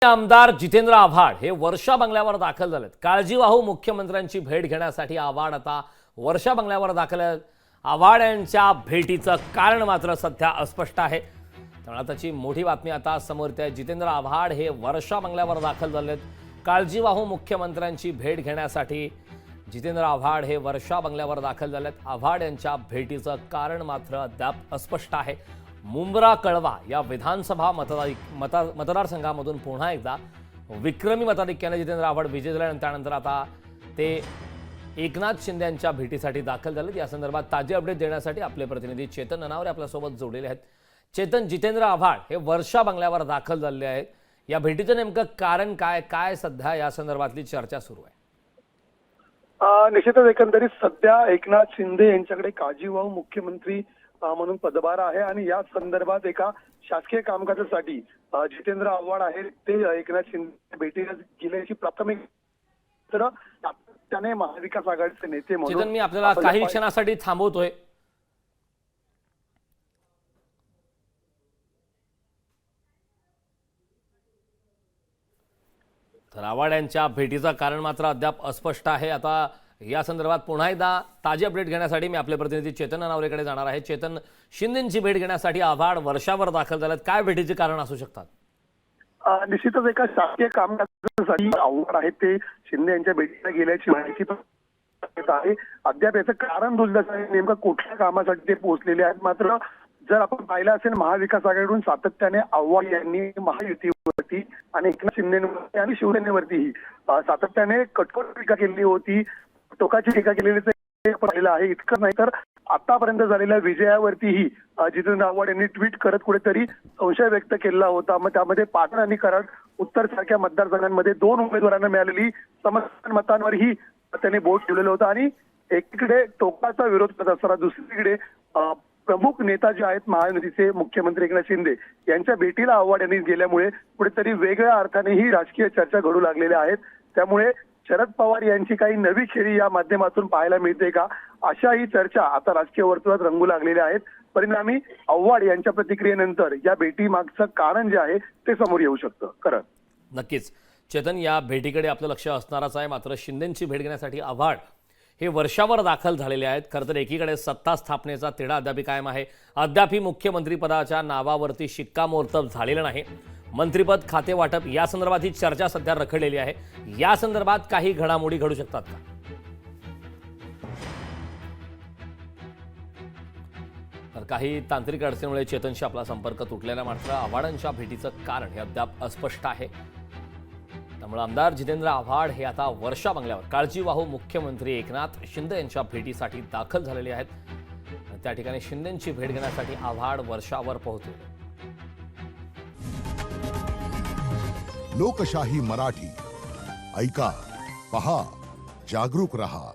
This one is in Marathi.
आमदार जितेंद्र आव्हाड हे वर्षा बंगल्यावर दाखल झालेत। काळजीवाहू मुख्यमंत्र्यांची भेट घेण्यासाठी आव्हाड आता वर्षा बंगल्यावर दाखल आहेत। आव्हाड यांच्या भेटीचं कारण मात्र सध्या अस्पष्ट आहे। त्यामुळे त्याची मोठी बातमी आता समोर येते। जितेंद्र आव्हाड हे वर्षा बंगल्यावर दाखल झालेत। काळजीवाहू मुख्यमंत्र्यांची भेट घेण्यासाठी जितेंद्र आव्हाड हे वर्षा बंगल्यावर दाखल झालेत। आव्हाड यांच्या भेटीचं कारण मात्र अद्याप अस्पष्ट आहे। मुंब्रा कळवा या विधानसभा मतदारसंघामधून पुन्हा एकदा विक्रमी मताधिक्याने जितेंद्र आव्हाड विजयी झाले। त्यानंतर आता ते एकनाथ शिंदे यांच्या भेटीसाठी दाखल झालेत। या संदर्भात ताजी अपडेट देण्यासाठी आपले प्रतिनिधी चेतन ननावरे आपल्यासोबत जोडलेले आहेत। चेतन, जितेंद्र आव्हाड हे वर्षा बंगल्यावर दाखल झालेले आहेत। या भेटीचं नेमकं कारण काय सध्या या संदर्भातली चर्चा सुरू आहे? निश्चितच एकंदरीत सध्या एकनाथ शिंदे यांच्याकडे काळजीवाहू मुख्यमंत्री म्हणून पदभार आहे आणि या संदर्भात एका शासकीय कामकाजासाठी जितेंद्र आव्हाड आहे ते एकनाथ शिंदे भेटीला गेल्याची प्राथमिक तर त्याने महाविकास आघाडीचे नेते म्हणून मी आपल्याला काही क्षणासाठी थांबवतोय। तर आव्हाड यांच्या भेटीचं कारण मात्र अद्याप अस्पष्ट आहे। आता या संदर्भात पुन्हा एकदा ताजी अपडेट घेण्यासाठी मी आपले प्रतिनिधी चेतन ननावरेकडे जाणार आहे। चेतन, शिंदेंची भेट घेण्यासाठी आव्हाड वर्षावर दाखल झालेत, काय भेटीचे कारण असू शकतात? निश्चितच एका शासकीय कामकाजासाठी आव्हाड आहे ते शिंदे यांच्या भेटीला गेल्याची माहिती आहे। अद्याप याचं कारण दुर्लक्ष आहे, नेमकं कुठल्या कामासाठी ते पोहोचलेले आहेत। मात्र जर आपण पाहिलं असेल महाविकास आघाडीकडून सातत्याने आव्हाड यांनी महायुतीवरती आणि एकनाथ शिंदेवरती आणि शिवसेनेवरतीही सातत्याने कठोर टीका केली होती, टोकाची टीका केलेली पाहिलं आहे। इतकं नाही तर आतापर्यंत झालेल्या विजयावरतीही जितेंद्र आव्हाड यांनी ट्विट करत कुठेतरी संशय व्यक्त केला होता। मग त्यामध्ये पाटण आणि कराड उत्तर सारख्या मतदारसंघांमध्ये 2 उमेदवारांना मिळालेली समर्थन मतांवरही त्यांनी बोट ठेवलेलं होतं आणि एकीकडे टोकाचा विरोध करत असताना दुसरीकडे प्रमुख नेता जे आहेत महायुतीचे मुख्यमंत्री एकनाथ शिंदे यांच्या भेटीला आव्हाड यांनी गेल्यामुळे कुठेतरी वेगळ्या अर्थाने ही राजकीय चर्चा घडू लागलेल्या आहेत। त्यामुळे शरद पवार यांची काही नवी खेळी या माध्यमातून पाहायला मिळते का, अशा ही चर्चा आता राजकीय वर्तुळात रंगू लागलेल्या आहेत। परिणामी आव्हाड यांच्या प्रतिक्रियेनंतर या भेटी मागचं कारण जे आहे ते समोर येऊ शकतं। करण नक्कीच चेतन, या भेटीकडे आपलं लक्ष असणारच आहे। मात्र शिंदेंची भेट घेण्यासाठी आव्हाड हे वर्षावर दाखल झालेले आहेत। खरं तर एकीकडे सत्ता स्थापनेचा तिढा अद्याप कायम आहे। अद्याप मुख्यमंत्रीपदाच्या नावावरती शिक्कामोर्तब झालेलं नाही। मंत्रिपद, खाते वाटप या संदर्भात ही चर्चा सध्या रखडलेली आहे। या संदर्भात काही घडामोडी घडू शकतात का? तर काही तांत्रिक अडचणीमुळे चेतनशी आपला संपर्क तुटलेला, मात्र आव्हाडांच्या भेटीचं कारण हे अद्याप अस्पष्ट आहे। त्यामुळे आमदार जितेंद्र आव्हाड हे आता वर्षा बंगल्यावर काळजीवाहू मुख्यमंत्री एकनाथ शिंदे यांच्या भेटीसाठी दाखल झालेले आहेत। त्या ठिकाणी शिंदेंची भेट घेण्यासाठी आव्हाड वर्षावर पोहोचले। लोकशाही मराठी ऐका, पहा, जागरूक रहा।